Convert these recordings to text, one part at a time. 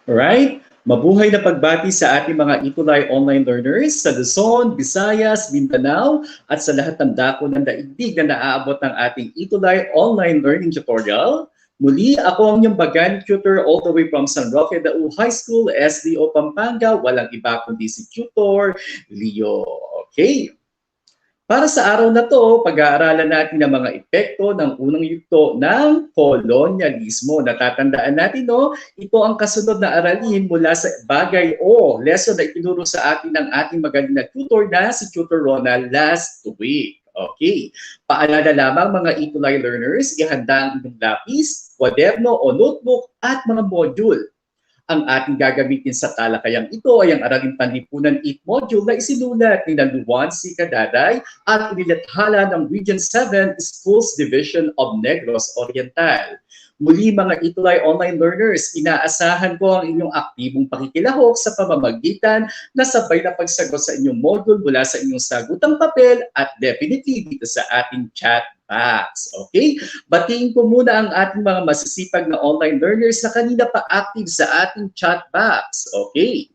Alright? Mabuhay na pagbati sa ating mga Itulay online learners sa Luzon, Visayas, Mindanao, at sa lahat ng dako ng daigdig na naaabot ng ating Itulay online learning tutorial. Muli, ako ang inyong Bagan tutor all the way from San Roque Dau High School, SDO Pampanga. Walang iba kundi si Tutor Leo. Okay? Para sa araw na to, pag-aaralan natin ang mga epekto ng unang yugto ng kolonyalismo. Natatandaan natin, no? Ito ang kasunod na aralin mula sa bagay o lesson na itinuro sa atin ng ating magaling na tutor na si Tutor Ronald last week. Okay. Paalala lamang mga Itulay learners, ihanda ang inyong lapis, kwaderno o notebook at mga module. Ang ating gagamitin sa talakayang ito ay ang Araling Panlipunan 8 module na isinulat ni Luan C. Cadaday at inilathala ng Region 7 Schools Division of Negros Oriental. Muli mga Itulay online learners, inaasahan ko ang inyong aktibong pakikilahok sa pamamagitan na sabay na pagsagot sa inyong module mula sa inyong sagutang papel at definitely dito sa ating chat box. Okay? Batiin ko muna ang ating mga masisipag na online learners na kanina pa active sa ating chat box. Okay?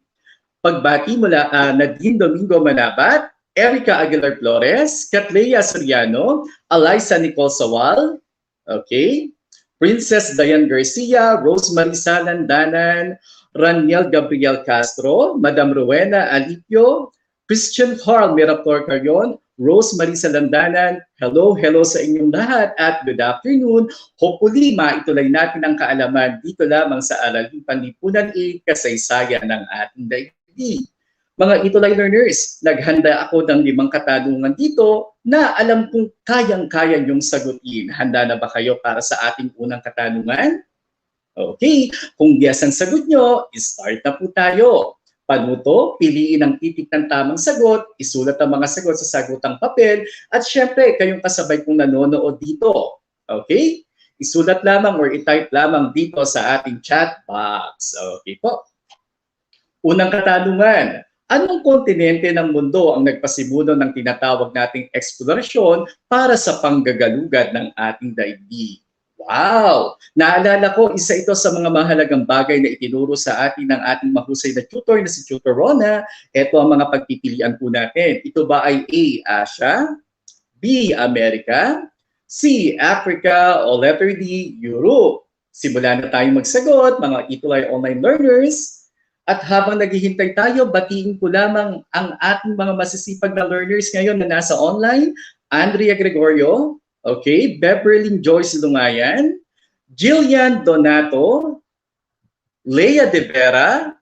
Pagbati mula Nadine Domingo Manabat, Erica Aguilar Flores, Catlea Soriano, Eliza Nicole Sawal, okay? Princess Diane Garcia, Rosemary Salandanan, Raniel Gabriel Castro, Madam Rowena Alipio, Christian Carl Miraflor Carion, Rosemary Salandanan, hello sa inyong lahat at good afternoon. Hopefully, maitulay natin ang kaalaman dito lamang sa Araling Panlipunan 8, kasaysayan ng ating daigdig. Mga Itulay learners, naghanda ako ng 5 katanungan dito na alam kong kayang-kaya niyong sagutin. Handa na ba kayo para sa ating unang katanungan? Okay, kung yes ang sagot nyo, start na po tayo. Panuto, piliin ang titik ng tamang sagot, isulat ang mga sagot sa sagutang papel, at syempre, kayong kasabay kong nanonood dito. Okay? Isulat lamang or i-type lamang dito sa ating chat box. Okay po. Unang katanungan, anong kontinente ng mundo ang nagpasimuno ng tinatawag nating eksplorasyon para sa panggagalugad ng ating daigdig? Wow! Naalala ko, isa ito sa mga mahalagang bagay na itinuro sa atin ng ating mahusay na tutor na si Tutor Rona. Ito ang mga pagpipilian po natin. Ito ba ay A, Asia, B, Amerika, C, Africa, o letter D, Europe? Simula na tayong magsagot, mga Itulay online learners. At habang naghihintay tayo, batiin ko lamang ang ating mga masisipag na learners ngayon na nasa online. Andrea Gregorio, okay, Beverly Joyce Lungayan, Jillian Donato, Leia De Vera,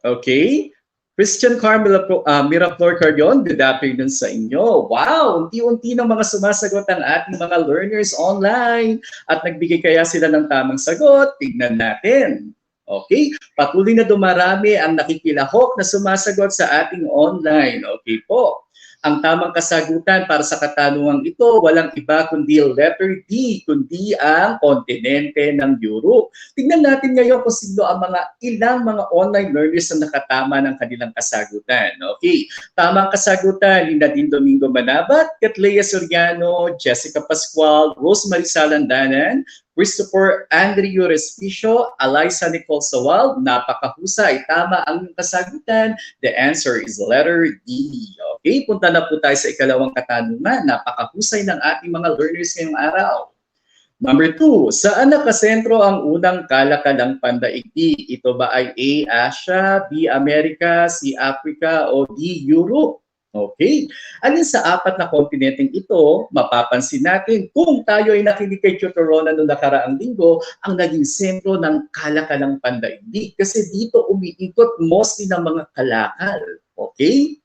okay, Christian Carmela Miraflor Carion, good afternoon sa inyo. Wow, unti-unti ng mga sumasagot ang ating mga learners online at nagbigay kaya sila ng tamang sagot. Tignan natin. Okay, patuloy na dumarami ang nakikilahok na sumasagot sa ating online. Okay po. Ang tamang kasagutan para sa katanungang ito, walang iba kundi letter D, kundi ang kontinente ng Europe. Tingnan natin ngayon kung sino ang ilang mga online learners na nakatama ng kanilang kasagutan. Okay, tamang kasagutan ni Nadine Domingo Manabat, Catlea Soriano, Jessica Pascual, Rosemary Salandanan, Christopher Andrew Respicio, Eliza Nicole Sawal, napakahusay. Tama ang kasagutan. The answer is letter D. Okay, punta na po tayo sa ikalawang katanungan. Napakahusay ng ating mga learners ngayong araw. Number 2, saan nakasentro ang unang kalakalang pandaigdig? Ito ba ay A, Asia, B, Amerika, C, Africa, o D, Europe? Okay? Alin sa 4 na kontinenteng ito, mapapansin natin kung tayo ay nakinig kay Tutor Rona noong nakaraang linggo, ang naging sentro ng kalakalang pandaigdig. Kasi dito umiikot mostly ng mga kalakal. Okay?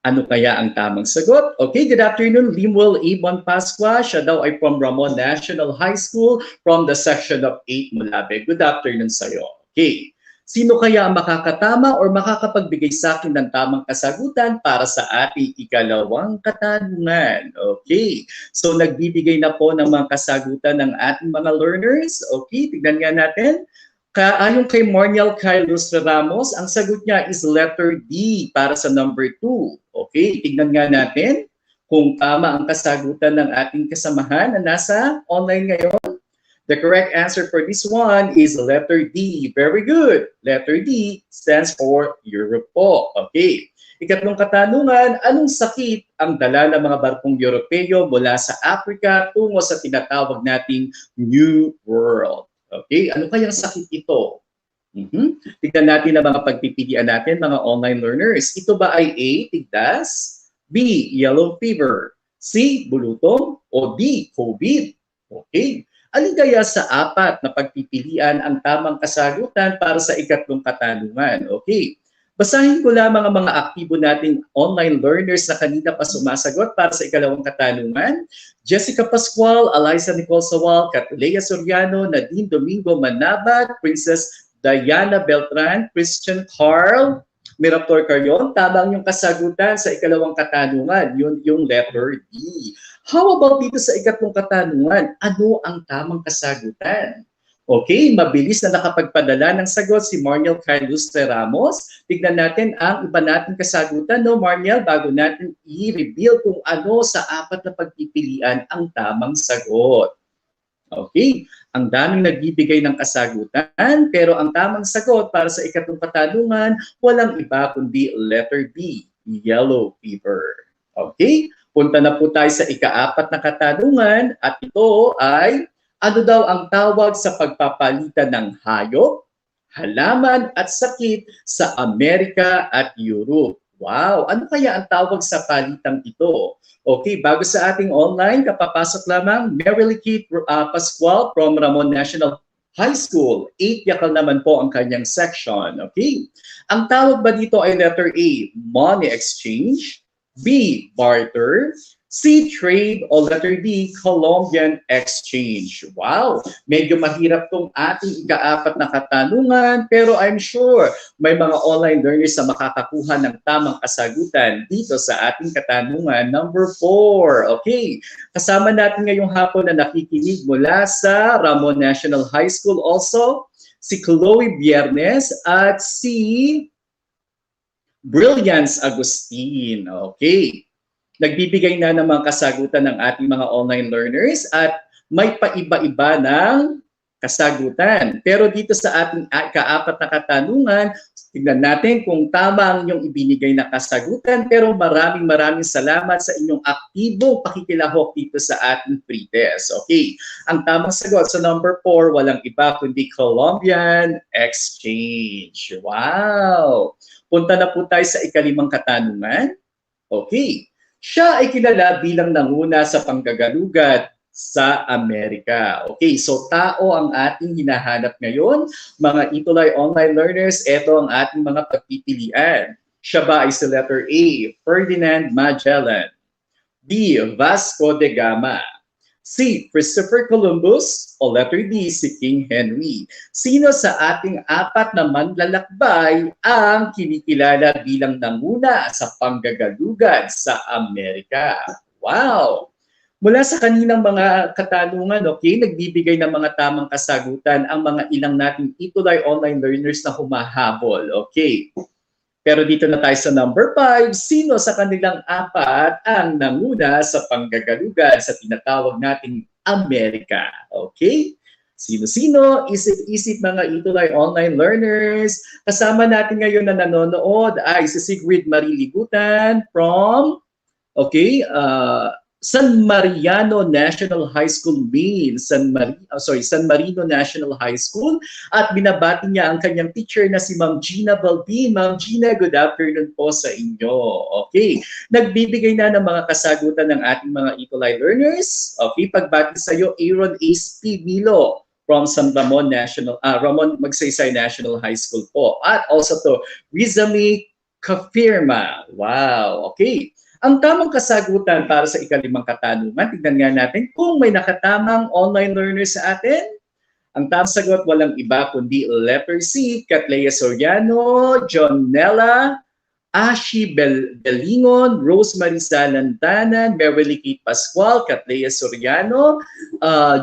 Ano kaya ang tamang sagot? Okay, good afternoon, Limuel Ibon Pascua. Siya daw ay from Ramon National High School from the section of 8 Mulabe. Good afternoon sa'yo. Okay. Sino kaya ang makakatama or makakapagbigay sa akin ng tamang kasagutan para sa ating ikalawang katanungan? Okay. So nagbibigay na po ng mga kasagutan ng ating mga learners. Okay, tignan nga natin. Ayon kay Morniel Kyle Lustre Ramos, ang sagot niya is letter D para sa number 2. Okay, tignan nga natin kung tama ang kasagutan ng ating kasamahan na nasa online ngayon. The correct answer for this one is letter D. Very good. Letter D stands for Europe po. Okay. Ikatlong katanungan, anong sakit ang dala ng mga barkong Europeo mula sa Africa tungo sa tinatawag nating New World? Okay, ano kayang sakit ito? Tignan natin ang mga pagpipilian natin, mga online learners. Ito ba ay A, tigdas, B, yellow fever, C, bulutong, o D, COVID? Okay. Alin kaya sa apat na pagpipilian ang tamang kasagutan para sa ikatlong katanungan? Okay. Basahin ko lamang ang mga aktibo nating online learners na kanina pa sumasagot para sa ikalawang katanungan. Jessica Pascual, Eliza Nicole Sawal, Catlea Soriano, Nadine Domingo Manabat, Princess Diana Beltran, Christian Carl, Miraptor Carrion, tamang yung kasagutan sa ikalawang katanungan, yun yung letter D. How about dito sa ikatlong katanungan? Ano ang tamang kasagutan? Okay, mabilis na nakapagpadala ng sagot si Marniel Carlustre Ramos. Tignan natin ang iba nating kasagutan, no Marniel, bago natin i-reveal kung ano sa apat na pagpipilian ang tamang sagot. Okay, ang daming nagbibigay ng kasagutan, pero ang tamang sagot para sa ikatlong katanungan, walang iba kundi letter B, yellow fever. Okay, punta na po tayo sa ikaapat na katanungan at ito ay, ano daw ang tawag sa pagpapalitan ng hayop, halaman at sakit sa Amerika at Europe? Wow, ano kaya ang tawag sa palitang ito? Okay, bago sa ating online, kapapasok lamang, Merily Kate Pascual from Ramon National High School. 8 yakal naman po ang kanyang section. Okay, ang tawag ba dito ay letter A, money exchange, B, barter, C, trade, o letter D, Colombian exchange. Wow, medyo mahirap tong ating ikaapat na katanungan, pero I'm sure may mga online learners na makakakuha ng tamang kasagutan dito sa ating katanungan number 4. Okay, kasama natin ngayong hapon na nakikinig mula sa Ramon National High School also, si Chloe Biernes at si Brilliance Agustin. Okay, nagbibigay na ng mga kasagutan ng ating mga online learners at may paiba-iba ng kasagutan. Pero dito sa ating kaapat na katanungan, tignan natin kung tama ang inyong ibinigay na kasagutan. Pero maraming salamat sa inyong aktibong pakikilahok dito sa ating pre-test. Okay, ang tamang sagot sa number 4, walang iba kundi Colombian exchange. Wow! Punta na po tayo sa ikalimang katanungan. Okay. Siya ay kilala bilang nanguna sa panggagalugat sa Amerika. Okay, so tao ang ating hinahanap ngayon. Mga Itulay online learners, ito ang ating mga pagpipilian. Siya ba ay sa letter A, Ferdinand Magellan, B, Vasco da Gama, C, Christopher Columbus, o letter D, si King Henry? Sino sa ating apat na manlalakbay ang kinikilala bilang nanguna sa panggagalugan sa Amerika? Wow! Mula sa kaninang mga katanungan, okay, nagbibigay ng mga tamang kasagutan ang mga ilang nating Itulay online learners na humahabol. Okay. Pero dito na tayo sa number 5, sino sa kanilang apat ang nanguna sa panggagalugan sa tinatawag nating Amerika? Okay? Sino-sino? Isip-isip mga Itulay online learners. Kasama natin ngayon na nanonood ay si Sigrid Mariligutan from, okay, San Mariano National High School Main, San Marino National High School, at binabati niya ang kanyang teacher na si Ma'am Gina Balbin. Ma'am Gina, good afternoon po sa inyo. Okay, nagbibigay na ng mga kasagutan ng ating mga Itulay learners. Okay, pagbati sa iyo, Aaron Ace P. Milo from San Ramon Ramon Magsaysay National High School po. At also to Rizami Kafirma. Wow, okay. Ang tamang kasagutan para sa ikalimang katanungan, tignan nga natin kung may nakatamang online learners sa atin. Ang tamang sagot, walang iba kundi letter C, Catlea Soriano, John Nella, Ashi Belingon, Rosemary Salantanan, Merily Kate Pascual, Catlea Soriano,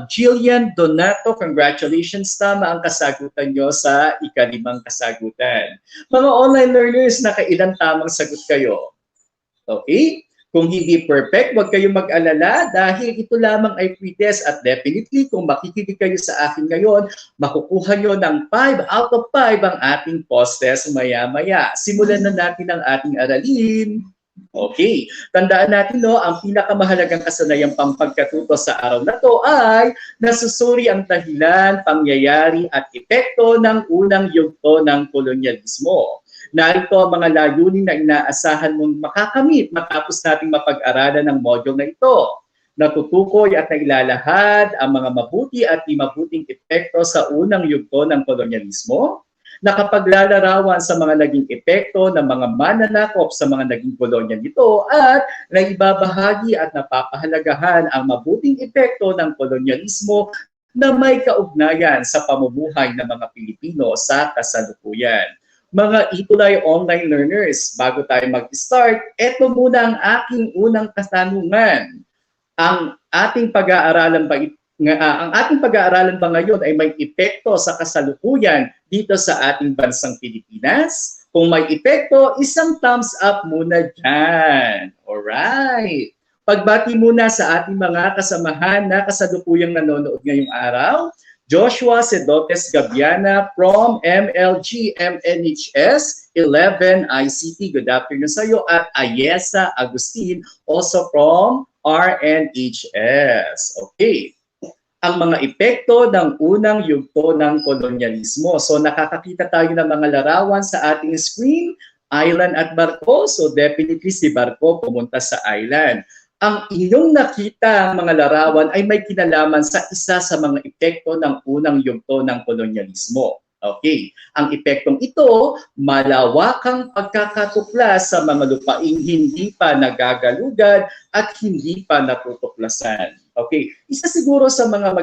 Jillian Donato, congratulations, tama ang kasagutan nyo sa ikalimang kasagutan. Mga online learners, nakailang tamang sagot kayo? Okay? Kung hindi perfect, huwag kayong mag-alala dahil ito lamang ay pre-test at definitely kung makikinig kayo sa akin ngayon, makukuha nyo ng 5 out of 5 ang ating post-test maya-maya. Simulan na natin ang ating aralin. Okay, tandaan natin ang pinakamahalagang kasanayang pampagkatuto sa araw na to ay nasusuri ang dahilan, pangyayari at epekto ng unang yugto ng kolonyalismo. Narito ang mga layunin na inaasahan mong makakamit matapos nating mapag-aralan ng module na ito. Natutukoy at nailalahad ang mga mabuti at di mabuting epekto sa unang yugto ng kolonyalismo, nakapaglalarawan sa mga naging epekto ng mga mananakop sa mga naging kolonya nito at naibabahagi at napapahalagahan ang mabuting epekto ng kolonyalismo na may kaugnayan sa pamumuhay ng mga Pilipino sa kasalukuyan. Mga Itulay online learners, bago tayo mag-start, ito muna ang aking unang katanungan. Ang ating pag-aaralan ba ngayon ay may epekto sa kasalukuyan dito sa ating bansang Pilipinas? Kung may epekto, isang thumbs up muna dyan. Alright. Pagbati muna sa ating mga kasamahan na kasalukuyang nanonood ngayong araw. Joshua Sedotes Gabiana from MLG MNHS 11 ICT. Good afternoon sa iyo. At Ayesa Agustin also from RNHS. Okay. Ang mga epekto ng unang yugto ng kolonyalismo. So nakakakita tayo ng mga larawan sa ating screen, island at barko. So definitely si barko pumunta sa island. Ang inyong nakita mga larawan ay may kinalaman sa isa sa mga epekto ng unang yugto ng kolonyalismo. Okay, ang epektong ito, malawakang pagkakatuklas sa mga lupaing hindi pa nagagalugad at hindi pa natutuklasan. Okay, isa siguro sa mga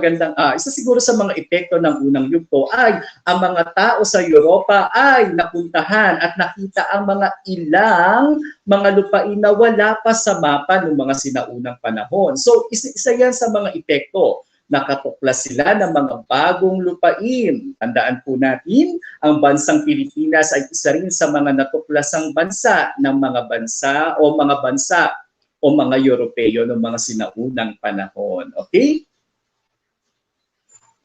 epekto ng unang yugto ay ang mga tao sa Europa ay napuntahan at nakita ang mga ilang mga lupain na wala pa sa mapa ng mga sinaunang panahon. So isa yan sa mga epekto. Nakatuklas sila ng mga bagong lupain. Tandaan po natin, ang bansang Pilipinas ay isa rin sa mga natuklasang bansa ng mga bansa o mga Europeo ng mga sinaunang panahon. Okay?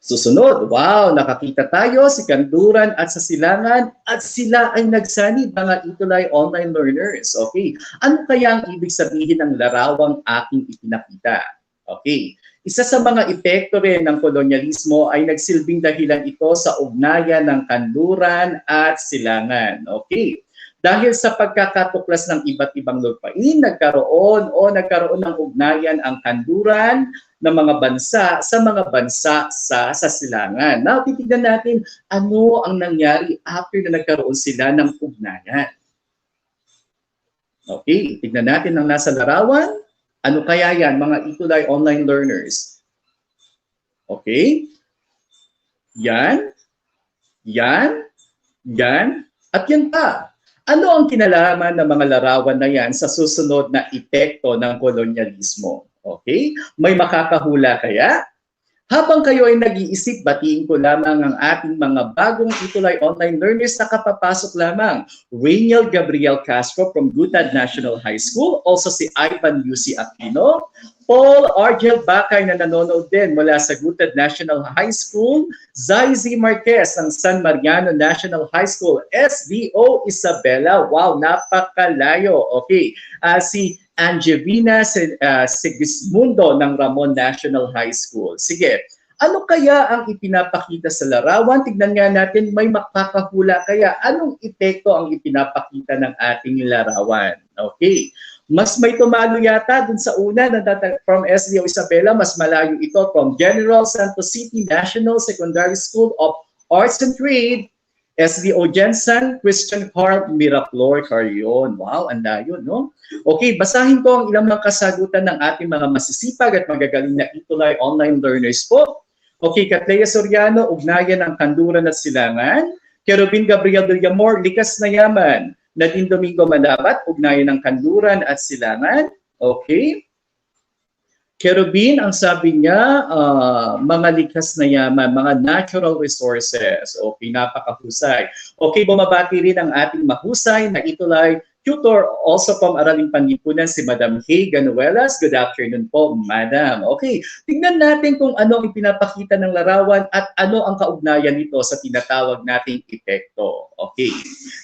Susunod, wow, nakakita tayo si Kanduran at sa Silangan at sila ay nagsanib mga Itulay online learners. Okay, ano kaya ang ibig sabihin ng larawang aking ipinakita? Okay, isa sa mga epekto rin ng kolonyalismo ay nagsilbing dahilan ito sa ugnayan ng Kanluran at Silangan. Okay, dahil sa pagkakatuklas ng iba't ibang lupain, nagkaroon ng ugnayan ang Kanluran ng mga bansa sa mga bansa sa Silangan. Now, titignan natin ano ang nangyari after na nagkaroon sila ng ugnayan. Okay, tignan natin ang nasa larawan. Ano kaya yan, mga Itulay online learners? Okay. Yan. At yan pa. Ano ang kinalaman ng mga larawan na yan sa susunod na epekto ng kolonyalismo? Okay? May makakahula kaya? Habang kayo ay nag-iisip, batiin ko lamang ang ating mga bagong Itulay online learners na kapapasok lamang. Rainiel Gabriel Castro from Gutad National High School, also si Ivan UC Aquino, Paul Argel Bakay na nanonood din mula sa Gutad National High School, Zaizi Marquez ng San Mariano National High School, SBO Isabela, wow, napakalayo. Okay, si Angevina Sigismundo ng Ramon National High School. Sige, ano kaya ang ipinapakita sa larawan? Tignan nga natin, may makakahula kaya. Anong epekto ang ipinapakita ng ating larawan? Okay, mas may tumalo yata dun sa una na from SBO Isabela, mas malayo ito from General Santos City National Secondary School of Arts and Trade, SBO Jensen, Christian Carl Miraflor Carrion. Wow, ang layo, no? Okay, basahin ko ang ilang mga kasagutan ng ating mga masisipag at magagaling na Itulay online learners po. Okay, Catlea Soriano, ugnayan ng Kanluran at Silangan. Kerubin Gabriel Villamor, likas na yaman. Nadine Domingo Manabat, ugnayan ng Kanluran at Silangan. Okay. Kerubin, ang sabi niya, mga likas na yaman, mga natural resources. Okay, napakahusay. Okay, bumabati rin ang ating mahusay na itulay tutor also from Araling Panlipunan, si Madam Kay Ganuelas. Good afternoon po, Madam. Okay, tingnan natin kung ano ang pinapakita ng larawan at ano ang kaugnayan nito sa tinatawag nating epekto. Okay,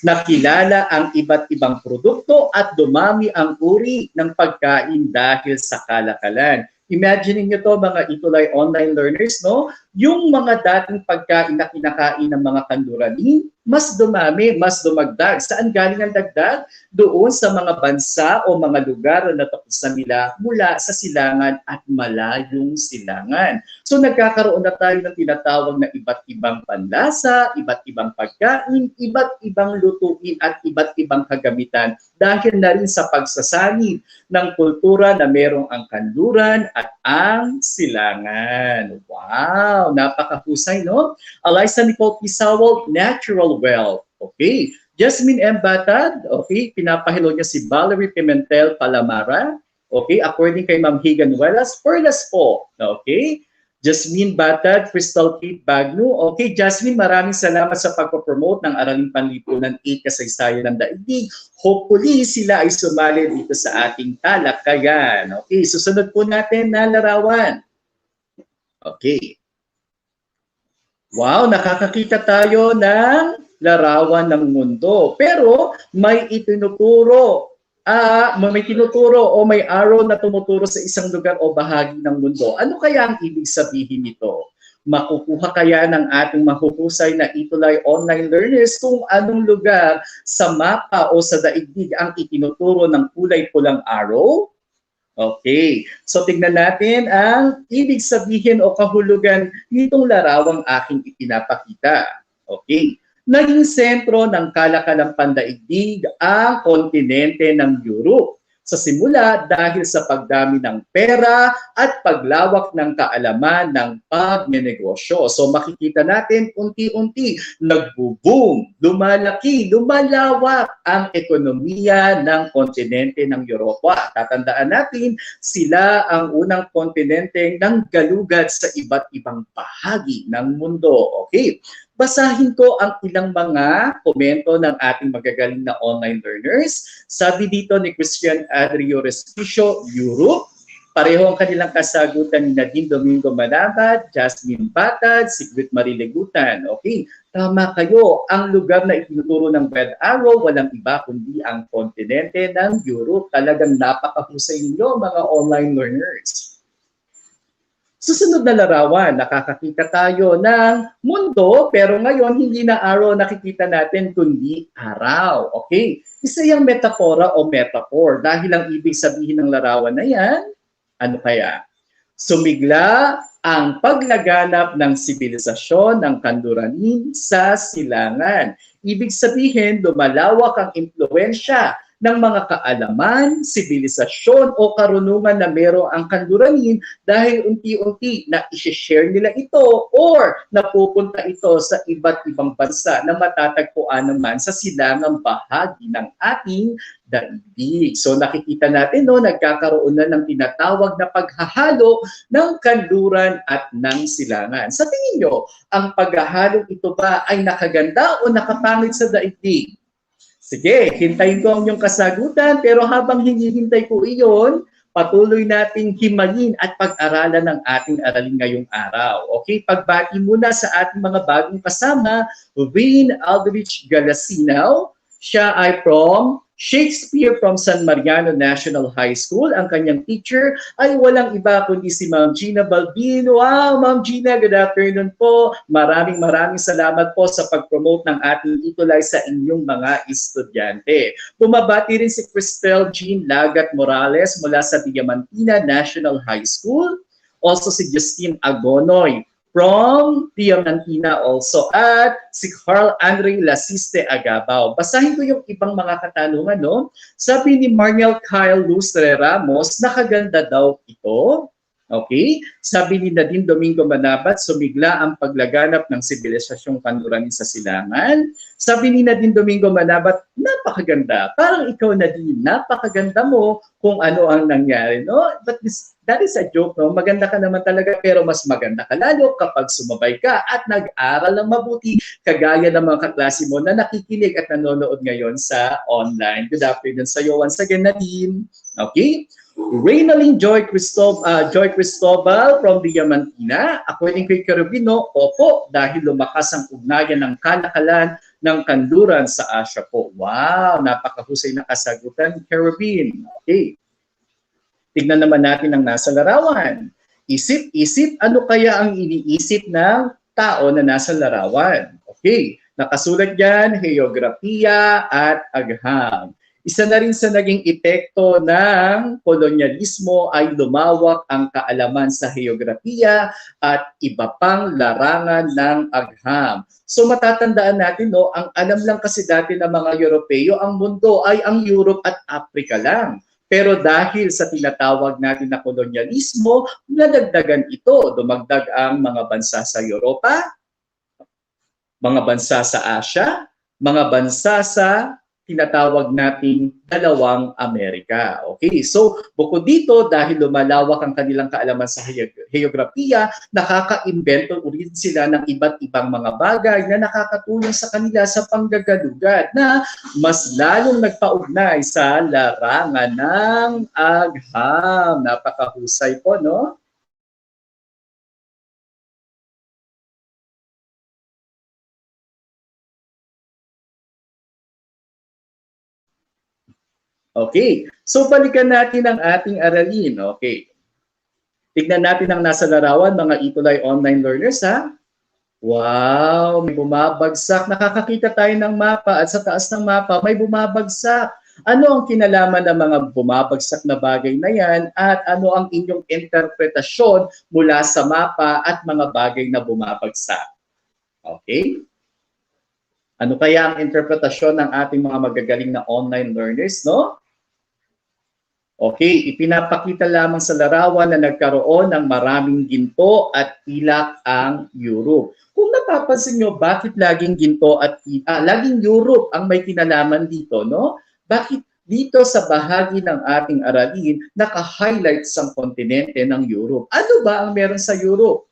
nakilala ang iba't ibang produkto at dumami ang uri ng pagkain dahil sa kalakalan. Imagine niyo to mga itulay online learners, no? Yung mga dating pagkain na kinakain ng mga kanluranin, mas dumami, mas dumagdag. Saan galing ang dagdag? Doon sa mga bansa o mga lugar na natuklasan nila mula sa silangan at malayong silangan. So nagkakaroon na tayo ng tinatawag na iba't ibang panlasa, iba't ibang pagkain, iba't ibang lutuin at iba't ibang kagamitan dahil na rin sa pagsasanib ng kultura na merong ang kanluran at ang silangan. Wow! Napakahusay, no? Eliza Nicole Pisawal, Natural Wealth. Okay. Jasmine M. Batad, okay, pinapahilo niya si Valerie Pimentel Palamara. Okay, according kay Ma'am Higan Wellas, Perlas po. Okay. Jasmine Batad, Crystal Kate Bagno. Okay, Jasmine, maraming salamat sa pagpapromote ng Araling Panlipunan 8 Kasaysayan ng Daigdig. Hopefully, sila ay sumali dito sa ating talakayan. Okay, susunod po natin na larawan. Okay. Wow, nakakakita tayo ng larawan ng mundo. Pero may itinuturo may tinuturo o may arrow na tumuturo sa isang lugar o bahagi ng mundo. Ano kaya ang ibig sabihin nito? Makukuha kaya ng ating mahuhusay na itulay online learners kung anong lugar sa mapa o sa daigdig ang itinuturo ng kulay pulang arrow? Okay, so tignan natin ang ibig sabihin o kahulugan nitong larawang aking ipinapakita. Okay. Naging sentro ng kalakalang pandaigdig ang kontinente ng Europe. Sa simula dahil sa pagdami ng pera at paglawak ng kaalaman ng pagnenegosyo. So makikita natin unti-unti nagbo-boom, lumalaki, lumalawak ang ekonomiya ng kontinente ng Europa. Tatandaan natin, sila ang unang kontinente ng galugad sa iba't ibang bahagi ng mundo. Okay. Basahin ko ang ilang mga komento ng ating magagaling na online learners. Sabi dito ni Christian Adrio Respicio, Europe. Pareho ang kanilang kasagutan ni Nadine Domingo Manabat, Jasmine Batad, Sigrid Marie Legutan. Okay, tama kayo. Ang lugar na itinuturo ng Red Arrow, walang iba kundi ang kontinente ng Europe. Talagang napakahusay ninyo mga online learners. Susunod na larawan, nakakakita tayo ng mundo, pero ngayon hindi na araw nakikita natin, kundi araw. Okay? Isa yung metafora o metaphor dahil ang ibig sabihin ng larawan na yan, ano kaya? Sumigla ang paglaganap ng sibilisasyon ng kanluranin sa silangan. Ibig sabihin, lumalawak ang impluensya ng mga kaalaman, sibilisasyon o karunungan na meron ang kanluranin dahil unti-unti na i-share nila ito or napupunta ito sa iba't ibang bansa na matatagpuan naman sa silangang bahagi ng ating daigdig. So nakikita natin, no, nagkakaroon na ng tinatawag na paghahalo ng kanluran at ng silangan. Sa tingin nyo, ang paghahalong ito ba ay nakaganda o nakapangit sa daigdig? Sige, hintayin ko ang iyong kasagutan, pero habang hinihintay ko iyon, patuloy nating himayin at pag-aralan ng ating aralin ngayong araw. Okay, pagbati muna sa ating mga bagong kasama, Wayne Aldrich Galasinaw. Siya ay from Shakespeare from San Mariano National High School. Ang kanyang teacher ay walang iba kundi si Ma'am Gina Balbino. Wow, Ma'am Gina, good afternoon po. Maraming salamat po sa pag-promote ng ating itulay sa inyong mga estudyante. Bumabati rin si Cristel Jean Lagat Morales mula sa Diamantina National High School. Also si Justine Agonoy from Diamantina also, at si Carl Andre Lasiste Agabao. Basahin ko yung ibang mga katanungan, no? Sabi ni Marniel Kyle Lustre Ramos, nakaganda daw ito. Okay? Sabi ni Nadine Domingo Manabat, sumigla ang paglaganap ng sibilisasyong kanluranin sa silangan. Sabi ni Nadine Domingo Manabat, napakaganda. Parang ikaw, Nadine, napakaganda mo kung ano ang nangyari, no? But That is a joke, no? Maganda ka naman talaga, pero mas maganda ka lalo kapag sumabay ka at nag-aral ng mabuti, kagaya ng mga kaklase mo na nakikinig at nanonood ngayon sa online. Good afternoon sa iyo once again, Nadine. Okay? Reynalyn Joy Cristobal from Diamantina. According kay Carabino, opo, dahil lumakas ang ugnayan ng kalakalan ng kanluran sa Asia po. Wow, napakahusay na kasagutan, Carabin. Okay. Tignan naman natin ang nasa larawan. Isip-isip, ano kaya ang iniisip ng tao na nasa larawan? Okay, nakasulat dyan, heograpiya at agham. Isa na rin sa naging epekto ng kolonyalismo ay lumawak ang kaalaman sa heograpiya at iba pang larangan ng agham. So matatandaan natin, no, ang alam lang kasi dati ng mga Europeo, ang mundo ay ang Europe at Africa lang. Pero dahil sa tinatawag natin na kolonyalismo, nadagdagan ito. Dumagdag ang mga bansa sa Europa, mga bansa sa Asia, mga bansa sa tinatawag nating dalawang Amerika. Okay, so bukod dito, dahil lumalawak ang kanilang kaalaman sa heograpiya, nakaka-invento ulit sila ng iba't ibang mga bagay na nakakatulong sa kanila sa panggagalugad na mas lalong nagpaugnay sa larangan ng agham. Napakahusay po, no? Okay, so balikan natin ang ating aralin. Okay, tignan natin ang nasa larawan, mga Itulay online learners, ha? Wow, may bumabagsak. Nakakakita tayo ng mapa at sa taas ng mapa may bumabagsak. Ano ang kinalaman ng mga bumabagsak na bagay na yan at ano ang inyong interpretasyon mula sa mapa at mga bagay na bumabagsak? Okay? Ano kaya ang interpretasyon ng ating mga magagaling na online learners, no? Okay, ipinapakita lamang sa larawan na nagkaroon ng maraming ginto at pilak ang Europe. Kung napapansin nyo, bakit laging ginto at laging Europe ang may kinalaman dito, no? Bakit dito sa bahagi ng ating aralin, naka-highlight sa kontinente ng Europe? Ano ba ang meron sa Europe?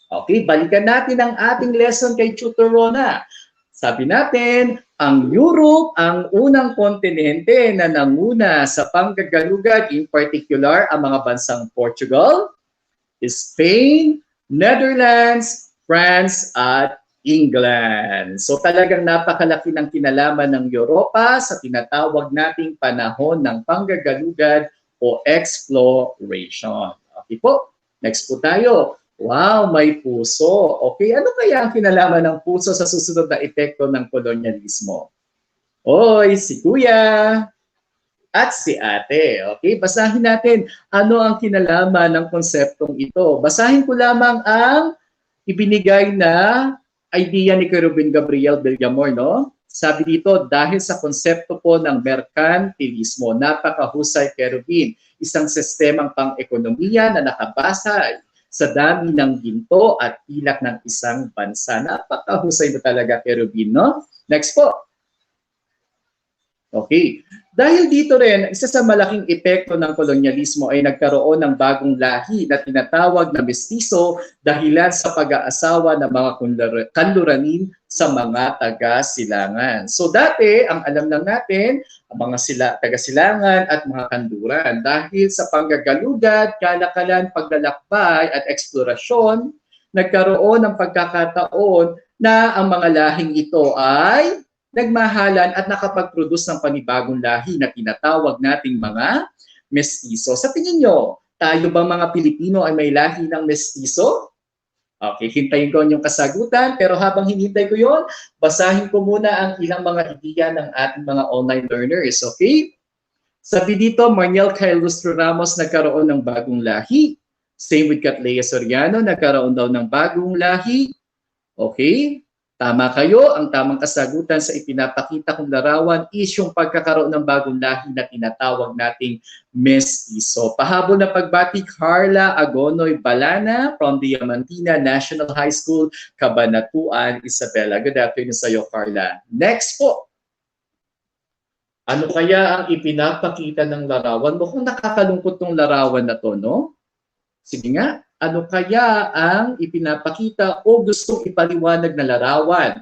Okay, balikan natin ang ating lesson kay Tutor Rona. Sabi natin, ang Europe ang unang kontinente na nanguna sa panggagalugad, in particular ang mga bansang Portugal, Spain, Netherlands, France, at England. So talagang napakalaki ng kinalaman ng Europa sa tinatawag nating panahon ng panggagalugad o exploration. Okay po, next po tayo. Wow, may puso. Okay, ano kaya ang kinalaman ng puso sa susunod na epekto ng kolonyalismo? Oy, si Kuya at si Ate. Okay, basahin natin ano ang kinalaman ng konseptong ito. Basahin ko lamang ang ibinigay na idea ni Kerubin Gabriel Villamor, no? Sabi dito, dahil sa konsepto po ng merkantilismo, napakahusay Kerubin, isang sistemang pang-ekonomiya na nakabasa sa dami ng ginto at pilak ng isang bansa. Napakahusay na talaga, Kerubin, no? Next po. Okay. Dahil dito rin, isa sa malaking epekto ng kolonyalismo ay nagkaroon ng bagong lahi na tinatawag na mestizo dahilan sa pag-aasawa ng mga kanluranin sa mga taga-silangan. So dati, ang alam lang natin, ang mga taga-silangan at mga kanluran. Dahil sa panggagalugad, kalakalan, paglalakbay at eksplorasyon, nagkaroon ng pagkakataon na ang mga lahing ito ay nagmahalan at nakapag-produce ng panibagong lahi na tinatawag nating mga mestizo. Sa tingin nyo, tayo bang mga Pilipino ay may lahi ng mestizo? Okay, hintayin ko yung kasagutan. Pero habang hinintay ko yon, basahin ko muna ang ilang mga ideya ng ating mga online learners. Okay? Sabi dito, Marniel Kyle Lustro Ramos nagkaroon ng bagong lahi. Same with Catlea Soriano, nagkaroon daw ng bagong lahi. Okay? Tama kayo, ang tamang kasagutan sa ipinapakita kong larawan is yung pagkakaroon ng bagong lahi na tinatawag nating mestizo. Pahabol na pagbati, Carla Agonoy Balana from Diamantina National High School, Cabanatuan, Isabela. Good afternoon sa iyo, Carla. Next po. Ano kaya ang ipinapakita ng larawan? Mukhang nakakalungkot tong larawan na to, no? Sige nga, ano kaya ang ipinapakita o gustong ipaliwanag na larawan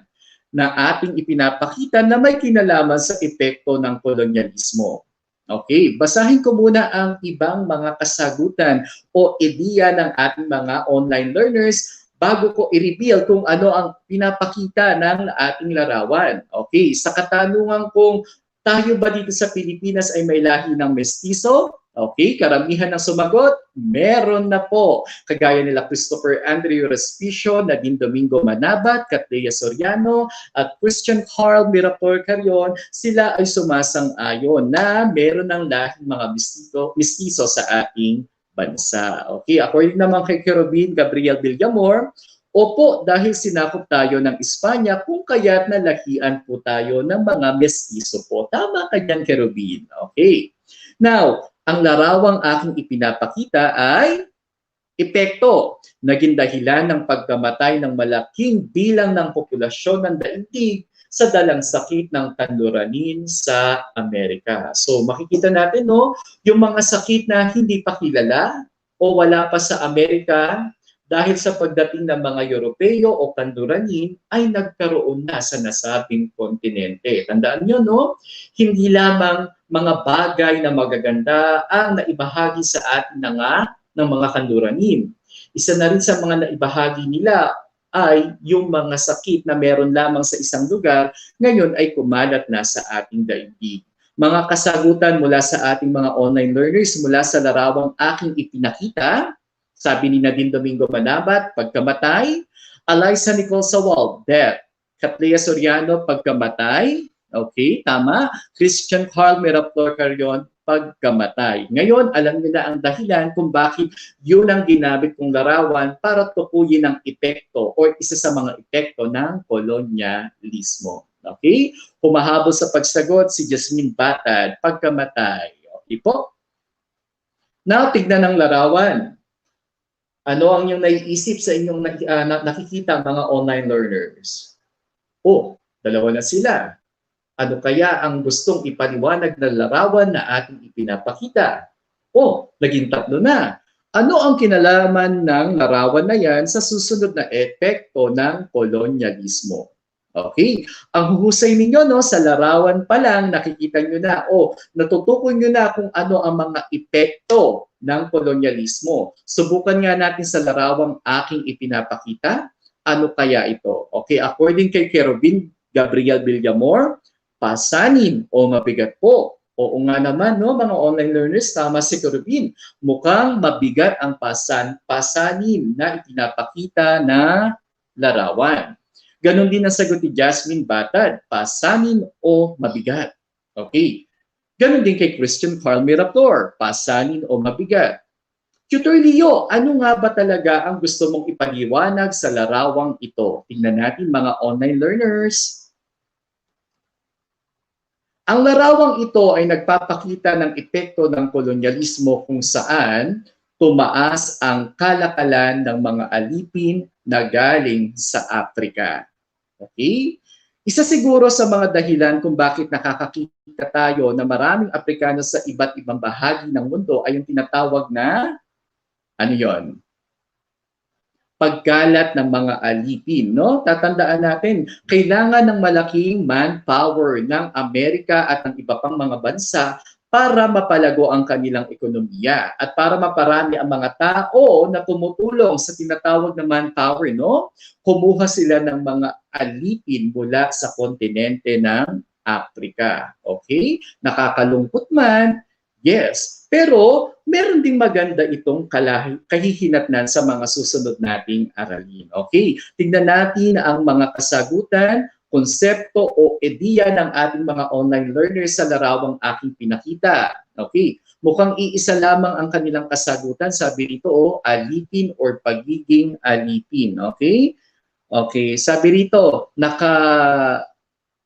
na ating ipinapakita na may kinalaman sa epekto ng kolonyalismo? Okay, basahin ko muna ang ibang mga kasagutan o ideya ng ating mga online learners bago ko i-reveal kung ano ang pinapakita ng ating larawan. Okay, sa katanungan kung tayo ba dito sa Pilipinas ay may lahi ng mestizo? Okay, karamihan ng sumagot, meron na po. Kagaya nila Christopher Andrew Respicio, Nadine Domingo Manabat, Catlea Soriano, at Christian Carl Mirapor Carion, sila ay sumasang-ayon na meron ng lahing mga mestizo sa ating bansa. Okay, according naman kay Kerubin Gabriel Villamor, opo, dahil sinakop tayo ng Espanya, kung kaya't nalahian po tayo ng mga mestizo po. Tama ka dyan, Kerubin. Okay. Now, ang larawang aking ipinapakita ay epekto. Naging dahilan ng pagkamatay ng malaking bilang ng populasyon ng daigdig sa dalang sakit ng tanluranin sa Amerika. So makikita natin, no, yung mga sakit na hindi pa kilala o wala pa sa Amerika, dahil sa pagdating ng mga Europeo o tanluranin ay nagkaroon na sa nasabing kontinente. Tandaan nyo, no? Hindi lamang mga bagay na magaganda ang naibahagi sa atin ng mga kanluranin. Isa na rin sa mga naibahagi nila ay yung mga sakit na meron lamang sa isang lugar, ngayon ay kumalat na sa ating daigdig. Mga kasagutan mula sa ating mga online learners mula sa larawang aking ipinakita, sabi ni Nadine Domingo Manabat, pagkamatay. Eliza Nicole Sawal, death. Catlea Soriano, pagkamatay. Okay, tama. Christian Carl Mirapor Carion, pagkamatay. Ngayon, alam niyo na ang dahilan kung bakit yun ang ginamit kong larawan para tukuyin ang epekto o isa sa mga epekto ng kolonyalismo. Okay? Humahabol sa pagsagot si Jasmine Batad, pagkamatay. Okay po? Now, tignan ang larawan. Ano ang inyong naiisip sa inyong nakikita mga online learners? Oh, dalawa na sila. Ano kaya ang gustong ipaliwanag na larawan na ating ipinapakita? Oh, naging tatlo na. Ano ang kinalaman ng larawan na yan sa susunod na epekto ng kolonyalismo? Okay, ang huhusay ninyo, no, sa larawan pa lang nakikita nyo na o natutukoy nyo na kung ano ang mga epekto ng kolonyalismo. Subukan nga natin sa larawang aking ipinapakita. Ano kaya ito? Okay, according kay Kerubin Gabriel Villamor, pasanin o mabigat po. Oo nga naman, no, mga online learners, tama si Kerubin. Mukhang mabigat ang pasanin na ipinapakita na larawan. Ganon din ang sagot ni Jasmine Batad, pasanin o mabigat. Okay. Ganon din kay Christian Carl Mirapor, pasanin o mabigat. Tutor Leo, ano nga ba talaga ang gusto mong ipaliwanag sa larawang ito? Tingnan natin mga online learners. Ang larawang ito ay nagpapakita ng epekto ng kolonyalismo kung saan tumaas ang kalakalan ng mga alipin na galing sa Afrika. Okay? Isa siguro sa mga dahilan kung bakit nakakakita tayo na maraming Afrikano sa iba't ibang bahagi ng mundo ay yung tinatawag na, ano yon? Pagkalat ng mga alipin, no? Tatandaan natin, kailangan ng malaking manpower ng Amerika at ng iba pang mga bansa para mapalago ang kanilang ekonomiya at para maparami ang mga tao na tumutulong sa tinatawag na manpower, no? Kumuha sila ng mga alipin mula sa kontinente ng Afrika. Okay? Nakakalungkot man, yes. Pero meron ding maganda itong kahihinatnan sa mga susunod nating aralin. Okay? Tingnan natin ang mga kasagutan, konsepto o ideya ng ating mga online learners sa larawang aking pinakita. Okay, mukhang iisa lamang ang kanilang kasagutan. Sabi rito, alipin or pagiging alipin. Okay? Okay, sabi rito,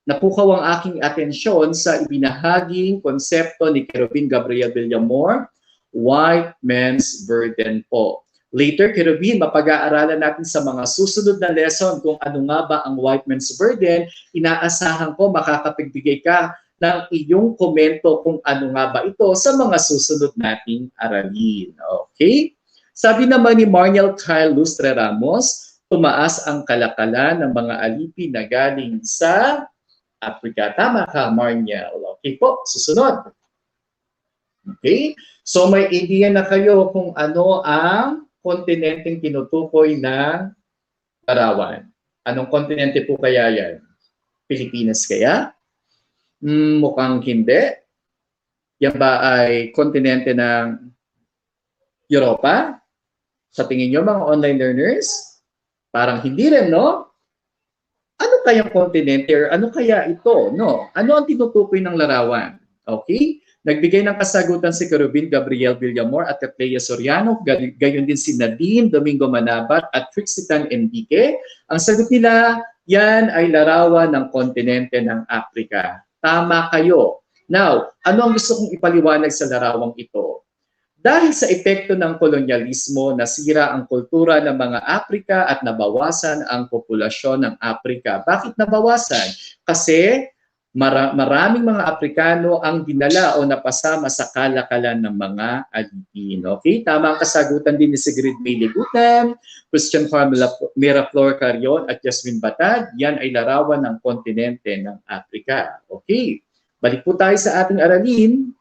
napukaw ang aking atensyon sa ibinahaging konsepto ni Kerubin Gabriel Villamor, white man's burden po. Later, Kerubin, mapag-aaralan natin sa mga susunod na lesson kung ano nga ba ang white man's burden. Inaasahan ko makakapagbigay ka ng iyong komento kung ano nga ba ito sa mga susunod nating aralin. Okay? Sabi naman ni Marniel Kyle Lustre Ramos, tumaas ang kalakalan ng mga alipin na galing sa Africa. Tama ka, Marniel. Okay po, susunod. Okay? So may idea na kayo kung ano ang kontinenteng tinutukoy ng larawan. Anong kontinente po kaya yan? Pilipinas kaya? Mukhang hindi. Yan ba ay kontinente ng Europa? Sa tingin nyo mga online learners? Parang hindi rin, no? Ano kayang kontinente or ano kaya ito, no? Ano ang tinutukoy ng larawan? Okay? Nagbigay ng kasagutan si Kerubin Gabriel Villamor at Cleia Soriano, gayon din si Nadine Domingo Manabat at Trixitan Enrique. Ang sagot nila, yan ay larawan ng kontinente ng Africa. Tama kayo. Now, ano ang gusto kong ipaliwanag sa larawang ito? Dahil sa epekto ng kolonyalismo, nasira ang kultura ng mga Afrika at nabawasan ang populasyon ng Afrika. Bakit nabawasan? Kasi maraming mga Afrikano ang dinala o napasama sa kalakalan ng mga alipin. Okay? Tama ang kasagutan din ni Sigrid May Ligutan, Christian Miraflor Carion at Jasmine Batad. Yan ay larawan ng kontinente ng Afrika. Okay? Balik po tayo sa ating aralin.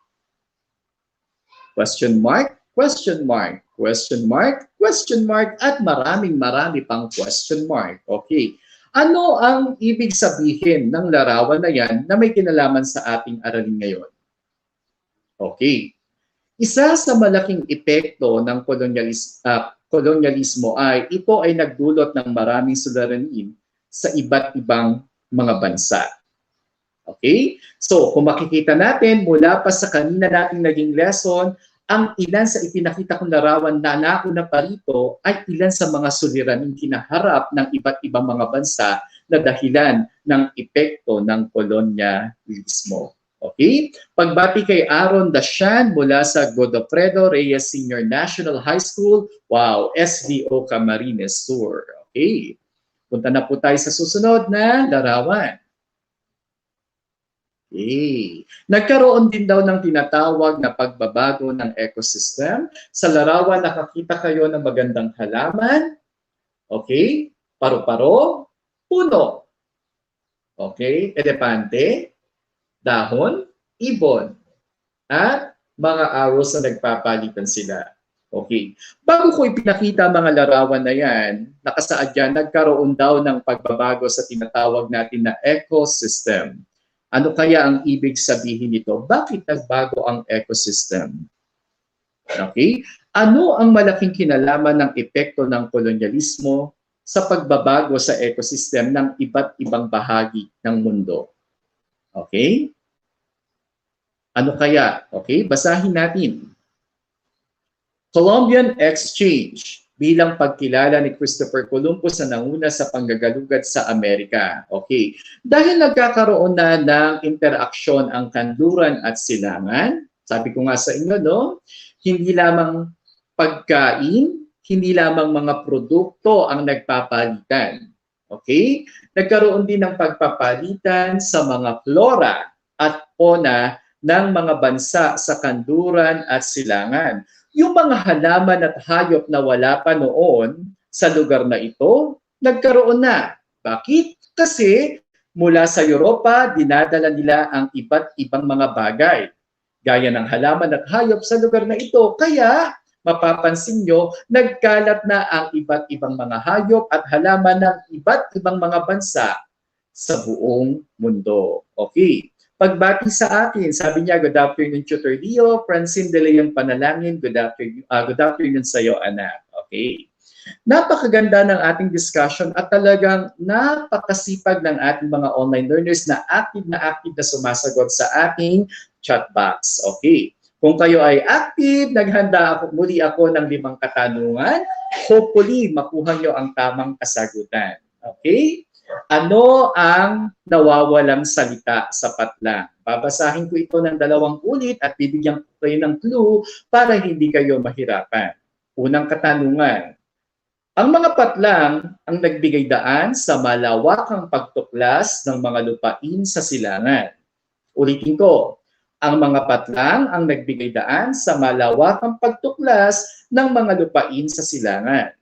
Question mark, question mark, question mark, question mark, at marami pang question mark. Okay. Ano ang ibig sabihin ng larawan na yan na may kinalaman sa ating aralin ngayon? Okay. Isa sa malaking epekto ng kolonyalismo ay ito ay nagdulot ng maraming suliranin sa iba't ibang mga bansa. Okay? So, kung makikita natin, mula pa sa kanina nating naging lesson, ang ilan sa ipinakita kong larawan na nauna pa rito ay ilan sa mga suliraning kinaharap ng iba't ibang mga bansa na dahilan ng epekto ng kolonyalismo. Okay? Pagbati kay Aaron Dashan mula sa Godofredo Reyes Senior National High School. Wow, SDO Camarines Sur. Okay. Punta na po tayo sa susunod na larawan. Okay. Nagkaroon din daw ng tinatawag na pagbabago ng ecosystem. Sa larawan, nakakita kayo ng magandang halaman. Okay? Paru-paro, puno. Okay? Elepante, dahon, ibon, at mga arrows na nagpapalitan sila. Okay. Bago ko ipinakita mga larawan na yan, nakasaad yan, nagkaroon daw ng pagbabago sa tinatawag natin na ecosystem. Ano kaya ang ibig sabihin nito? Bakit nagbago ang ecosystem? Okay? Ano ang malaking kinalaman ng epekto ng kolonyalismo sa pagbabago sa ecosystem ng iba't ibang bahagi ng mundo? Okay? Ano kaya? Okay, basahin natin. Columbian Exchange bilang pagkilala ni Christopher Columbus na nanguna sa panggagalugad sa Amerika. Okay. Dahil nagkakaroon na ng interaksyon ang kanluran at silangan, sabi ko nga sa inyo, no? Hindi lamang pagkain, hindi lamang mga produkto ang nagpapalitan. Okay? Nagkaroon din ng pagpapalitan sa mga flora at fauna ng mga bansa sa kanluran at silangan. Yung mga halaman at hayop na wala pa noon sa lugar na ito, nagkaroon na. Bakit? Kasi mula sa Europa, dinadala nila ang iba't ibang mga bagay, gaya ng halaman at hayop sa lugar na ito. Kaya, mapapansin nyo, nagkalat na ang iba't ibang mga hayop at halaman ng iba't ibang mga bansa sa buong mundo. Okay. Pagbati sa akin, sabi niya, good afternoon, Tutor Leo. Francine De Leon Panalangin, good afternoon sa iyo, anak. Okay. Napakaganda ng ating discussion at talagang napakasipag ng ating mga online learners na active na sumasagot sa ating chat box. Okay. Kung kayo ay active, naghanda muli ako ng 5 katanungan. Hopefully, makuha nyo ang tamang kasagutan. Okay? Ano ang nawawalang salita sa patlang? Babasahin ko ito ng 2 ulit at bibigyan ko kayo ng clue para hindi kayo mahirapan. Unang katanungan. Ang mga patlang ang nagbigay daan sa malawakang pagtuklas ng mga lupain sa silangan. Ulitin ko. Ang mga patlang ang nagbigay daan sa malawakang pagtuklas ng mga lupain sa silangan.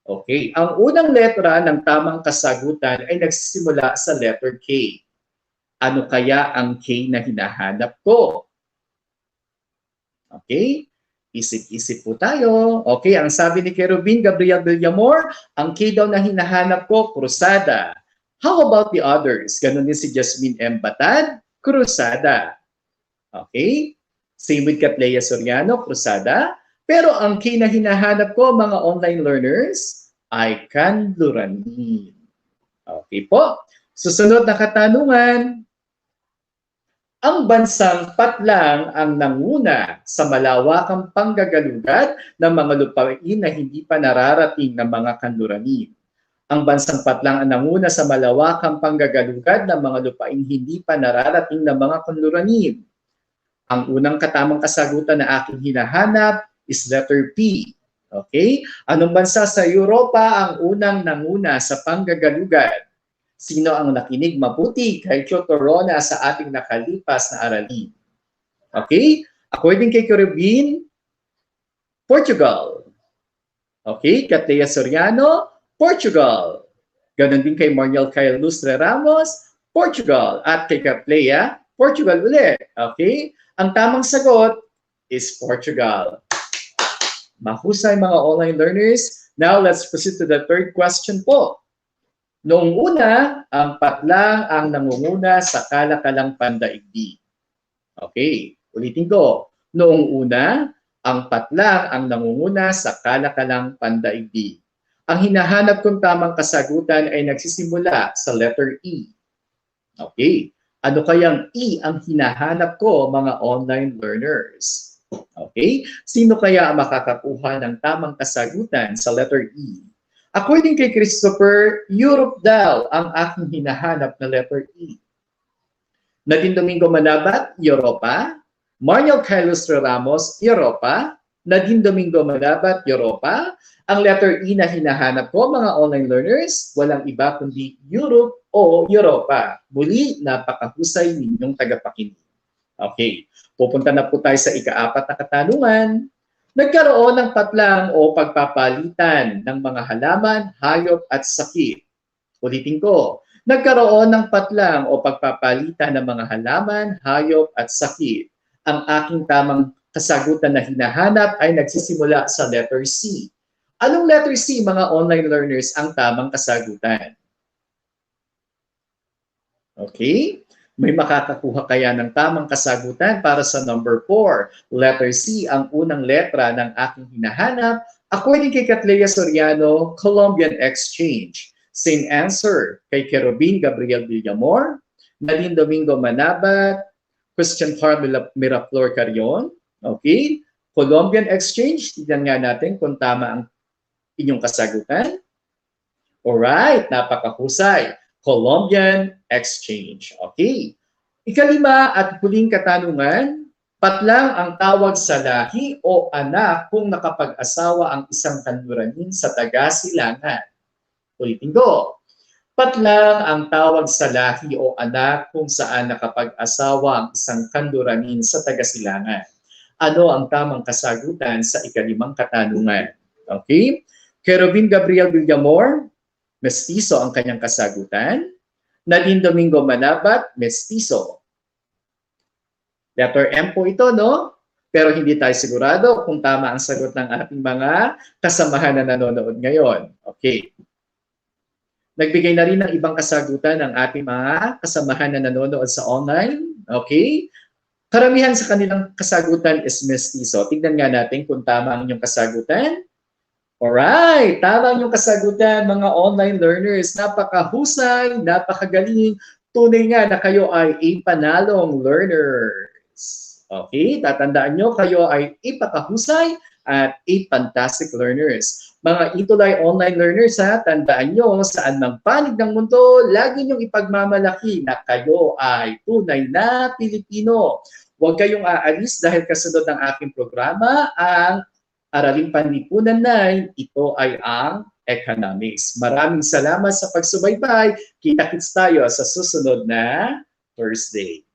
Okay, ang unang letra ng tamang kasagutan ay nagsisimula sa letter K. Ano kaya ang K na hinahanap ko? Okay, isip-isip po tayo. Okay, ang sabi ni Kerubin Gabriel Villamor, ang K daw na hinahanap ko, krusada. How about the others? Ganun din si Jasmine M. Batad, krusada. Okay? Same with Catlea Soriano, krusada. Pero ang K na hinahanap ko, mga online learners, ay kanluranin. Okay po. Susunod na katanungan. Ang bansang Patlang ang nanguna sa malawakang panggagalugad ng mga lupain na hindi pa nararating ng mga kanluranin. Ang bansang Patlang ang nanguna sa malawakang panggagalugad ng mga lupain hindi pa nararating ng mga kanluranin. Ang unang katamang kasagutan na aking hinahanap is letter P. Okay? Anong bansa sa Europa ang unang nanguna sa panggagalugad? Sino ang nakinig mabuti kay Chotorona sa ating nakalipas na aralin? Okay? According kay Kerubin, Portugal. Okay? Catlea Soriano, Portugal. Ganon din kay Marniel Kyle Lustre Ramos, Portugal. At kay Catlea, Portugal ulit. Okay? Ang tamang sagot is Portugal. Mahusay mga online learners. Now, let's proceed to the third question po. Noong una, ang Patlang ang nangunguna sa kalakalang pandaigdig. Okay, ulitin ko. Noong una, ang Patlang ang nangunguna sa kalakalang pandaigdig. Ang hinahanap kong tamang kasagutan ay nagsisimula sa letter E. Okay. Ano kayang E ang hinahanap ko, mga online learners? Okay? Sino kaya ang makakakuha ng tamang kasagutan sa letter E? According kay Christopher, Europe daw ang aking hinahanap na letter E. Nadine Domingo Manabat, Europa. Marniel Carlos Ramos, Europa. Nadine Domingo Manabat, Europa. Ang letter E na hinahanap ko, mga online learners, walang iba kundi Europe o Europa. Muli, napakahusay ninyong tagapakinig. Okay, pupunta na po tayo sa ika-4 na katanungan. Nagkaroon ng patlang o pagpapalitan ng mga halaman, hayop at sakit. Ulitin ko, nagkaroon ng patlang o pagpapalitan ng mga halaman, hayop at sakit. Ang aking tamang kasagutan na hinahanap ay nagsisimula sa letter C. Anong letter C, mga online learners, ang tamang kasagutan? Okay? May makakakuha kaya ng tamang kasagutan para sa number 4. Letter C ang unang letra ng aking hinahanap. According kay Catlea Soriano, Colombian Exchange. Same answer kay Kerubin Gabriel Villamor, Nadine Domingo Manabat, Christian Carmela Miraflor Carion. Okay? Colombian Exchange. Tignan nga natin kung tama ang inyong kasagutan. Alright, napakahusay. Colombian Exchange. Okay. Ikalima at huling katanungan, patlang ang tawag sa lahi o anak kung nakapag-asawa ang isang kanluranin sa taga-silangan. Ulitin ko. Patlang ang tawag sa lahi o anak kung saan nakapag-asawa ang isang kanluranin sa taga-silangan. Ano ang tamang kasagutan sa ikalimang katanungan? Okay? Kerubin Gabriel Villamor, mestizo ang kanyang kasagutan. Nadine Domingo Manabat, mestizo. Letter M po ito, no? Pero hindi tayo sigurado kung tama ang sagot ng ating mga kasamahan na nanonood ngayon. Okay. Nagbigay na rin ng ibang kasagutan ng ating mga kasamahan na nanonood sa online. Okay. Karamihan sa kanilang kasagutan is mestizo. Tignan nga natin kung tama ang inyong kasagutan. Alright, tama yung kasagutan mga online learners. Napakahusay, napakagaling. Tunay nga na kayo ay ipanalong learners. Okay, tatandaan nyo, kayo ay ipakahusay at fantastic learners. Mga Itulay online learners, ha, tandaan nyo, saan mang panig ng mundo, lagi nyong ipagmamalaki na kayo ay tunay na Pilipino. Huwag kayong aalis dahil kasunod ng aking programa, ang Araling Panlipunan 9, ito ay ang economics. Maraming salamat sa pagsubaybay. Kita-kits tayo sa susunod na Thursday.